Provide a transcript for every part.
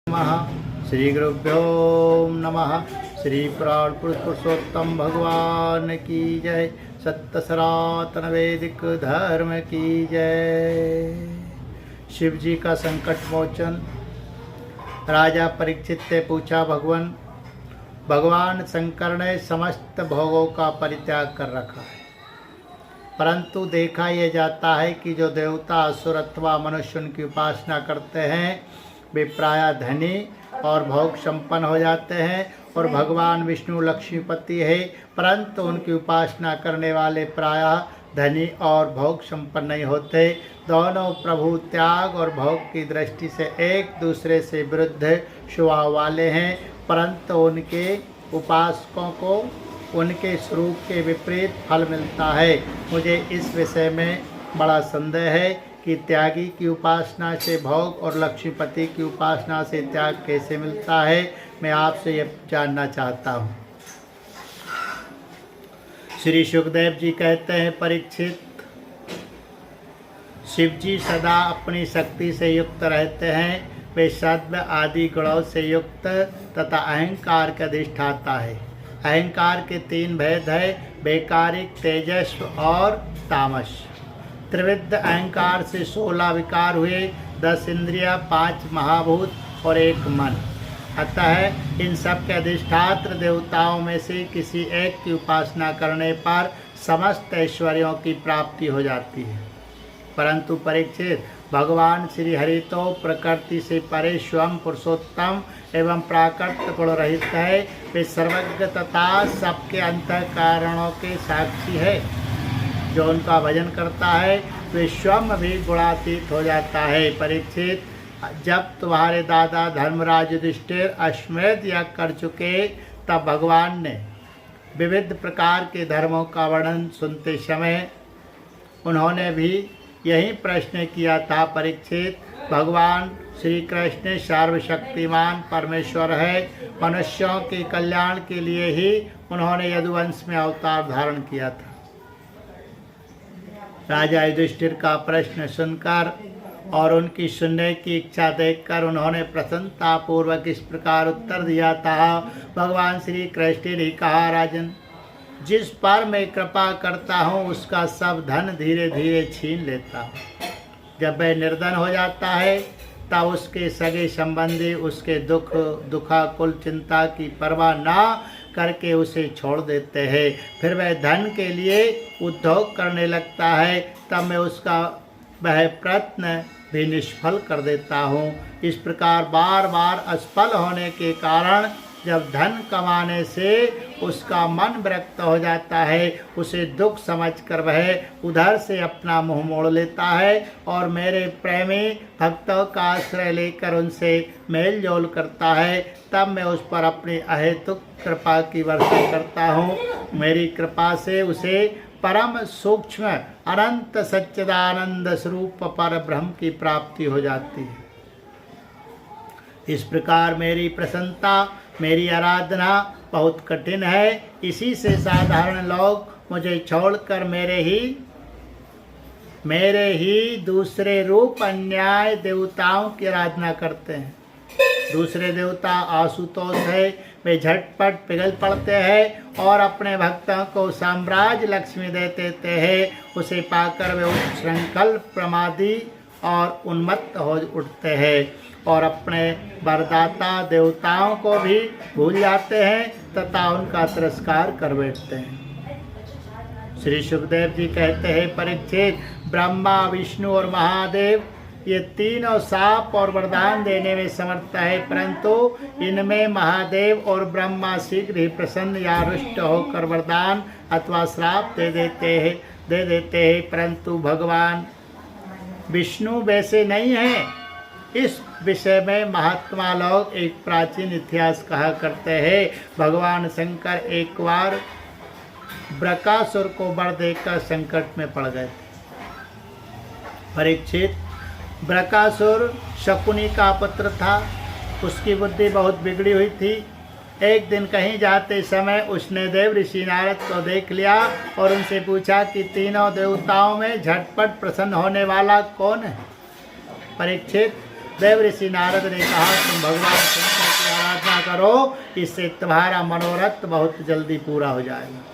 नमः। श्री गुरुभ्यो नमः। श्री पुराण पुरुषोत्तम भगवान की जय। सत्य सनातन वैदिक धर्म की जय। शिव जी का संकट मोचन। राजा परीक्षित से पूछा, भगवान शंकर ने समस्त भोगों का परित्याग कर रखा है, परंतु देखा यह जाता है कि जो देवता असुर अथवा मनुष्य उनकी उपासना करते हैं वे प्रायः धनी और भोग संपन्न हो जाते हैं, और भगवान विष्णु लक्ष्मीपति है, परंतु उनकी उपासना करने वाले प्रायः धनी और भोग संपन्न नहीं होते। दोनों प्रभु त्याग और भोग की दृष्टि से एक दूसरे से विरुद्ध स्वभाव वाले हैं, परंतु उनके उपासकों को उनके स्वरूप के विपरीत फल मिलता है। मुझे इस विषय में बड़ा संदेह है कि त्यागी की उपासना से भोग और लक्ष्मीपति की उपासना से त्याग कैसे मिलता है। मैं आपसे यह जानना चाहता हूँ। श्री सुखदेव जी कहते हैं, परीक्षित, शिव जी सदा अपनी शक्ति से युक्त रहते हैं। वे सद्व आदि गुणों से युक्त तथा अहंकार का अधिष्ठाता है। अहंकार के तीन भेद है, वैकारिक, तेजस्व और तामस। त्रिविध अहंकार से 16 विकार हुए, 10 इंद्रिया, 5 महाभूत और 1 मन। अतः इन सब के अधिष्ठात्र देवताओं में से किसी एक की उपासना करने पर समस्त ऐश्वर्यों की प्राप्ति हो जाती है। परंतु परीक्षित, भगवान श्री हरि तो प्रकृति से परे स्वयं पुरुषोत्तम एवं प्राकृत गुण रहित है। वे सर्वज्ञ तथा सबके अंतःकरणों के साक्षी है। जो उनका भजन करता है वे स्वयं भी गुणातीत हो जाता है। परीक्षित, जब तुम्हारे दादा धर्मराज युधिष्ठिर अश्वमेध यज्ञ कर चुके, तब भगवान ने विविध प्रकार के धर्मों का वर्णन सुनते समय उन्होंने भी यही प्रश्न किया था। परीक्षित, भगवान श्री कृष्ण सर्वशक्तिमान परमेश्वर है। मनुष्यों के कल्याण के लिए ही उन्होंने यदुवंश में अवतार धारण किया था। राजा युधिष्ठिर का प्रश्न सुनकर और उनकी सुनने की इच्छा देखकर उन्होंने प्रसन्नता पूर्वक इस प्रकार उत्तर दिया था। भगवान श्री कृष्ण ने कहा, राजन, जिस पर मैं कृपा करता हूँ उसका सब धन धीरे धीरे छीन लेता हूँ। जब वह निर्धन हो जाता है तब उसके सगे संबंधी उसके दुखाकुल चिंता की परवाह ना करके उसे छोड़ देते हैं। फिर वह धन के लिए उद्योग करने लगता है, तब मैं उसका वह प्रयत्न भी निष्फल कर देता हूँ। इस प्रकार बार बार असफल होने के कारण जब धन कमाने से उसका मन विरक्त हो जाता है, उसे दुख समझकर वह उधर से अपना मुंह मोड़ लेता है और मेरे प्रेमी भक्तों का आश्रय लेकर उनसे मेल जोल करता है। तब मैं उस पर अपनी अहेतुक कृपा की वर्षा करता हूँ। मेरी कृपा से उसे परम सूक्ष्म अनंत सच्चिदानंद स्वरूप पर ब्रह्म की प्राप्ति हो जाती है। इस प्रकार मेरी प्रसन्नता, मेरी आराधना बहुत कठिन है। इसी से साधारण लोग मुझे छोड़कर मेरे ही दूसरे रूप अन्याय देवताओं की आराधना करते हैं। दूसरे देवता आशुतोष है, वे झटपट पिघल पड़ते हैं और अपने भक्तों को साम्राज्य लक्ष्मी दे देते हैं। उसे पाकर वे उच्छृंखल, प्रमादी और उन्मत्त हो उठते हैं और अपने वरदाता देवताओं को भी भूल जाते हैं तथा उनका तिरस्कार कर बैठते हैं। श्री सुखदेव जी कहते हैं, परीक्षित, ब्रह्मा, विष्णु और महादेव ये तीनों शाप और वरदान देने में समर्थ है, परंतु इनमें महादेव और ब्रह्मा शीघ्र ही प्रसन्न या रुष्ट होकर वरदान अथवा श्राप दे देते हैं, परंतु भगवान विष्णु वैसे नहीं है। इस विषय में महात्मा लोग एक प्राचीन इतिहास कहा करते हैं। भगवान शंकर एक बार बृकासुर को वर देकर संकट में पड़ गए थे। परीक्षित, बृकासुर शकुनी का पुत्र था। उसकी बुद्धि बहुत बिगड़ी हुई थी। एक दिन कहीं जाते समय उसने देव ऋषि नारद को देख लिया और उनसे पूछा कि तीनों देवताओं में झटपट प्रसन्न होने वाला कौन है। परीक्षित, देव ऋषि नारद ने कहा तुम भगवान शंकर की आराधना करो, इससे तुम्हारा मनोरथ बहुत जल्दी पूरा हो जाएगा।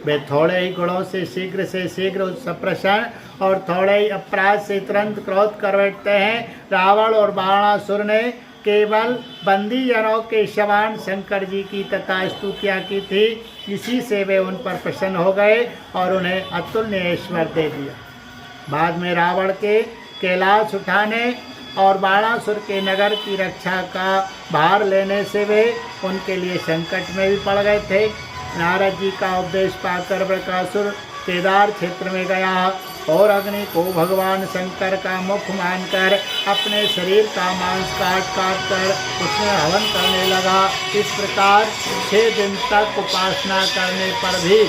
वे थोड़े ही गुणों से शीघ्र प्रसन्न और थोड़े ही अपराध से तुरंत क्रोध कर बैठते हैं। रावण और बाणासुर ने केवल बंदी जनों के समान शंकर जी की तथा स्तुतियाँ की थी, इसी से वे उन पर प्रसन्न हो गए और उन्हें अतुल्य ऐश्वर्य दे दिया। बाद में रावण के कैलाश उठाने और बाणासुर के नगर की रक्षा का भार लेने से वे उनके लिए संकट में भी पड़ गए थे। नारद जी का उपदेश पाकर बकासुर केदार क्षेत्र में गया और अग्नि को भगवान शंकर का मुख मानकर अपने शरीर का मांस काट कर उसमें हवन करने लगा। इस प्रकार 6 दिन तक उपासना करने पर भी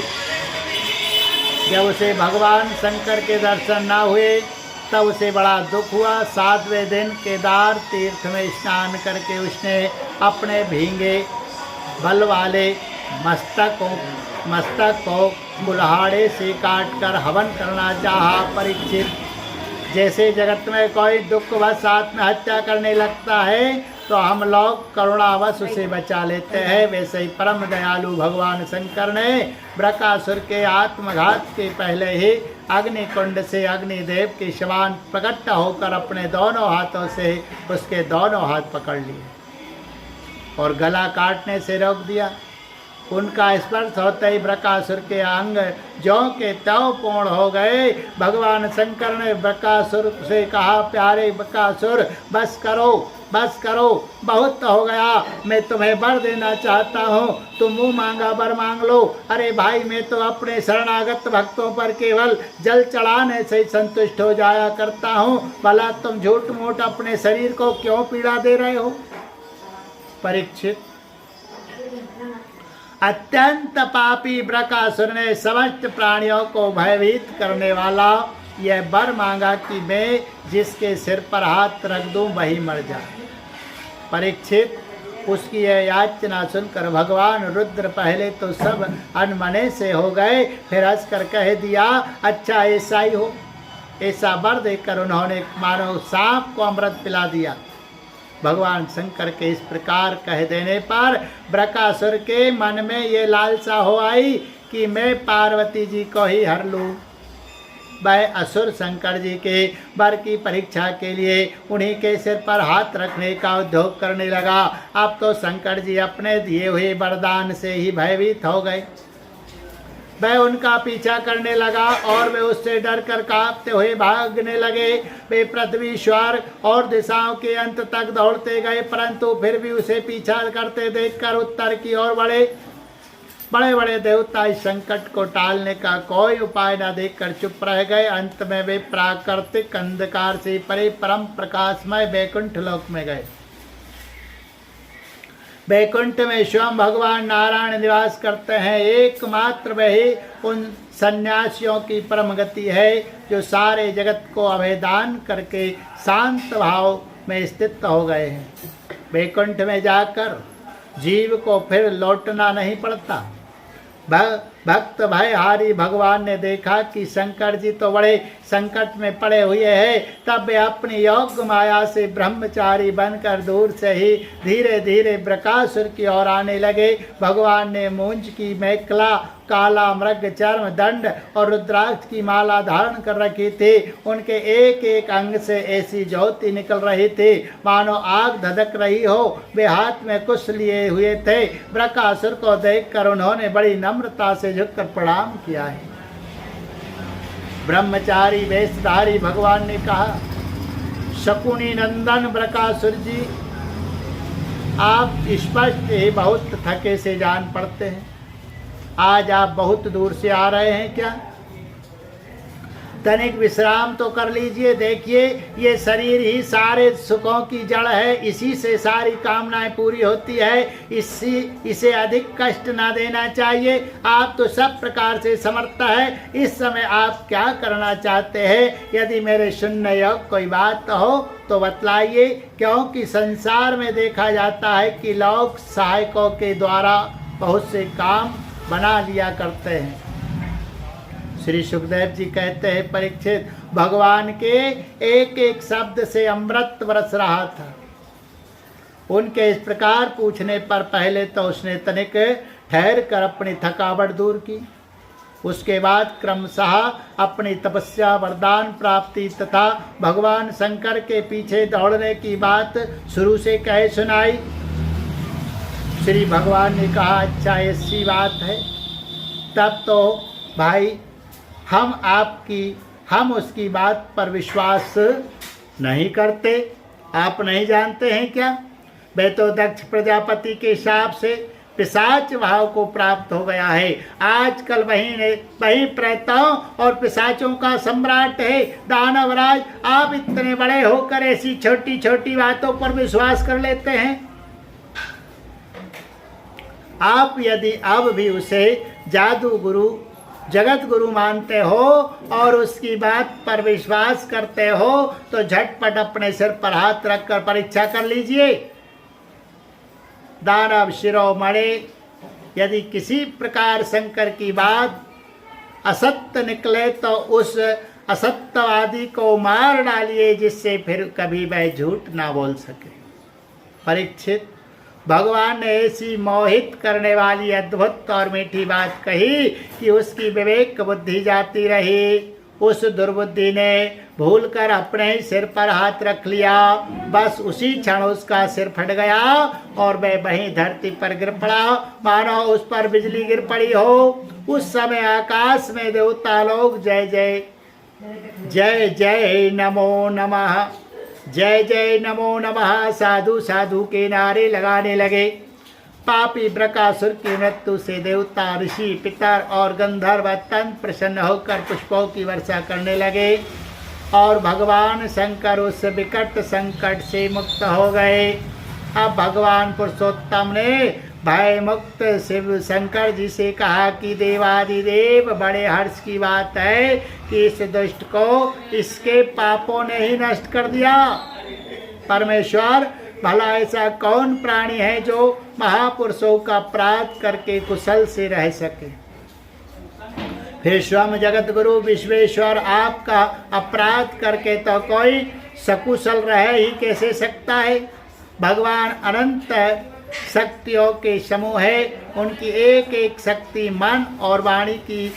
जब उसे भगवान शंकर के दर्शन न हुए तब उसे बड़ा दुख हुआ। 7वें दिन केदार तीर्थ में स्नान करके उसने अपने भींगे बल वाले मस्तक को कुल्हाड़े से काटकर हवन करना चाहा। परीक्षित, जैसे जगत में कोई दुखवश आत्महत्या करने लगता है तो हम लोग करुणावश उसे बचा लेते हैं, वैसे ही परम दयालु भगवान शंकर ने बकासुर के आत्मघात के पहले ही अग्निकुंड से अग्निदेव के समान प्रकट होकर अपने दोनों हाथों से उसके दोनों हाथ पकड़ लिए और गला काटने से रोक दिया। उनका स्पर्श होते ही बकासुर के अंग ज्यों के त्यों पूर्ण हो गए। भगवान शंकर ने बकासुर से कहा, प्यारे बकासुर बस करो, बहुत हो गया, मैं तुम्हें वर देना चाहता हूँ, तुम मुँह मांगा वर मांग लो। अरे भाई, मैं तो अपने शरणागत भक्तों पर केवल जल चढ़ाने से संतुष्ट हो जाया करता हूँ, भला तुम झूठ मूठ अपने शरीर को क्यों पीड़ा दे रहे हो। परीक्षित, अत्यंत पापी बकासुर ने समस्त प्राणियों को भयभीत करने वाला यह वर मांगा कि मैं जिसके सिर पर हाथ रख दूं वही मर जाए। परीक्षित, उसकी यह याचना सुनकर भगवान रुद्र पहले तो सब अनमने से हो गए, फिर हंसकर कह दिया, अच्छा ऐसा ही हो। ऐसा वर देकर उन्होंने मानो सांप को अमृत पिला दिया। भगवान शंकर के इस प्रकार कह देने पर बकासुर के मन में ये लालसा हो आई कि मैं पार्वती जी को ही हर लूँ। वह असुर शंकर जी के वर की परीक्षा के लिए उन्हीं के सिर पर हाथ रखने का उद्योग करने लगा। अब तो शंकर जी अपने दिए हुए वरदान से ही भयभीत हो गए। वह उनका पीछा करने लगा और वे उससे डर कर कांपते हुए भागने लगे। वे पृथ्वी, स्वर्ग और दिशाओं के अंत तक दौड़ते गए, परंतु फिर भी उसे पीछा करते देखकर उत्तर की ओर बड़े बड़े देवता इस संकट को टालने का कोई उपाय न देखकर चुप रह गए। अंत में वे प्राकृतिक अंधकार से परे परम प्रकाशमय वैकुंठ लोक में गए। वैकुंठ में स्वयं भगवान नारायण निवास करते हैं। एकमात्र वही उन सन्यासियों की परम गति है जो सारे जगत को अभेदान करके शांत भाव में स्थित हो गए हैं। वैकुंठ में जाकर जीव को फिर लौटना नहीं पड़ता। भक्त भयहारी भगवान ने देखा कि शंकर जी तो बड़े संकट में पड़े हुए हैं, तब वे अपनी योग माया से ब्रह्मचारी बनकर दूर से ही धीरे धीरे बकासुर की ओर आने लगे। भगवान ने मूंछ की मेखला, काला मृग चर्म, दंड और रुद्राक्ष की माला धारण कर रखी थी। उनके एक एक अंग से ऐसी ज्योति निकल रही थी मानो आग धधक रही हो। वे हाथ में कुश लिए हुए थे। बकासुर को देखकर उन्होंने बड़ी नम्रता से झुककर प्रणाम किया है। ब्रह्मचारी वेशधारी भगवान ने कहा, शकुनी नंदन बकासुर जी, आप स्पष्ट ही बहुत थके से जान पड़ते हैं। आज आप बहुत दूर से आ रहे हैं क्या? तनिक विश्राम तो कर लीजिए। देखिए, ये शरीर ही सारे सुखों की जड़ है, इसी से सारी कामनाएं पूरी होती है। इसे अधिक कष्ट ना देना चाहिए। आप तो सब प्रकार से समर्थ है। इस समय आप क्या करना चाहते हैं? यदि मेरे सुनने योग्य कोई बात हो तो बतलाइए, क्योंकि संसार में देखा जाता है कि लोग सहायकों के द्वारा बहुत से काम बना लिया करते हैं। श्री सुखदेव जी कहते हैं, परीक्षित, भगवान के एक एक शब्द से अमृत बरस रहा था। उनके इस प्रकार पूछने पर पहले तो उसने तनिक ठहर कर अपनी थकावट दूर की, उसके बाद क्रमशः अपनी तपस्या वरदान प्राप्ति तथा भगवान शंकर के पीछे दौड़ने की बात शुरू से कह सुनाई। श्री भगवान ने कहा, अच्छा ऐसी बात है, तब तो भाई हम उसकी बात पर विश्वास नहीं करते। आप नहीं जानते हैं क्या, वे तो दक्ष प्रजापति के शाप से पिशाच भाव को प्राप्त हो गया है। आजकल वही प्रेतों और पिशाचों का सम्राट है। दानवराज, आप इतने बड़े होकर ऐसी छोटी छोटी बातों पर विश्वास कर लेते हैं। आप यदि अब भी उसे जादू गुरु जगत गुरु मानते हो और उसकी बात पर विश्वास करते हो तो झटपट अपने सिर पर हाथ रखकर परीक्षा कर लीजिए। दानव शिरोमणि, यदि किसी प्रकार शंकर की बात असत्य निकले तो उस असत्यवादी को मार डालिए, जिससे फिर कभी वह झूठ ना बोल सके। परीक्षित, भगवान ने ऐसी मोहित करने वाली अद्भुत और मीठी बात कही कि उसकी विवेक बुद्धि जाती रही। उस दुर्बुद्धि ने भूलकर अपने ही सिर पर हाथ रख लिया। बस उसी क्षण उसका सिर फट गया और वह वहीं धरती पर गिर पड़ा, मानो उस पर बिजली गिर पड़ी हो। उस समय आकाश में देवता लोग जय जय जय जय नमो नमः, जय जय नमो नमः, साधु साधु के नारे लगाने लगे। पापी ब्रकासुर की मृत्यु से देवता, ऋषि, पितर और गंधर्व अत्यंत प्रसन्न होकर पुष्पों की वर्षा करने लगे और भगवान शंकर उस विकट संकट से मुक्त हो गए। अब भगवान पुरुषोत्तम ने भय मुक्त शिव शंकर जी से कहा कि देवादिदेव, बड़े हर्ष की बात है कि इस दुष्ट को इसके पापों ने ही नष्ट कर दिया। परमेश्वर, भला ऐसा कौन प्राणी है जो महापुरुषों का अपराध करके कुशल से रह सके। फिर स्वयं जगत गुरु विश्वेश्वर आपका अपराध करके तो कोई सकुशल रह ही कैसे सकता है। भगवान अनंत शक्तियों के समूह है, उनकी एक एक शक्ति मन और वाणी की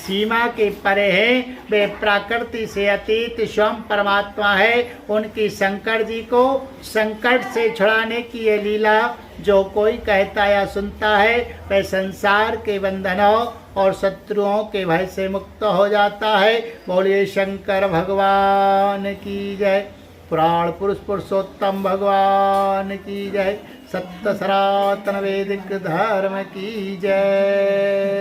सीमा के परे है। वे प्रकृति से अतीत स्वयं परमात्मा है। उनकी शंकर जी को संकट से छुड़ाने की ये लीला जो कोई कहता या सुनता है, वह संसार के बंधनों और शत्रुओं के भय से मुक्त हो जाता है। बोलिए शंकर भगवान की जय। पुराण पुरुष पुरुषोत्तम भगवान की जय। सत्य सनातन वैदिक धर्म की जय।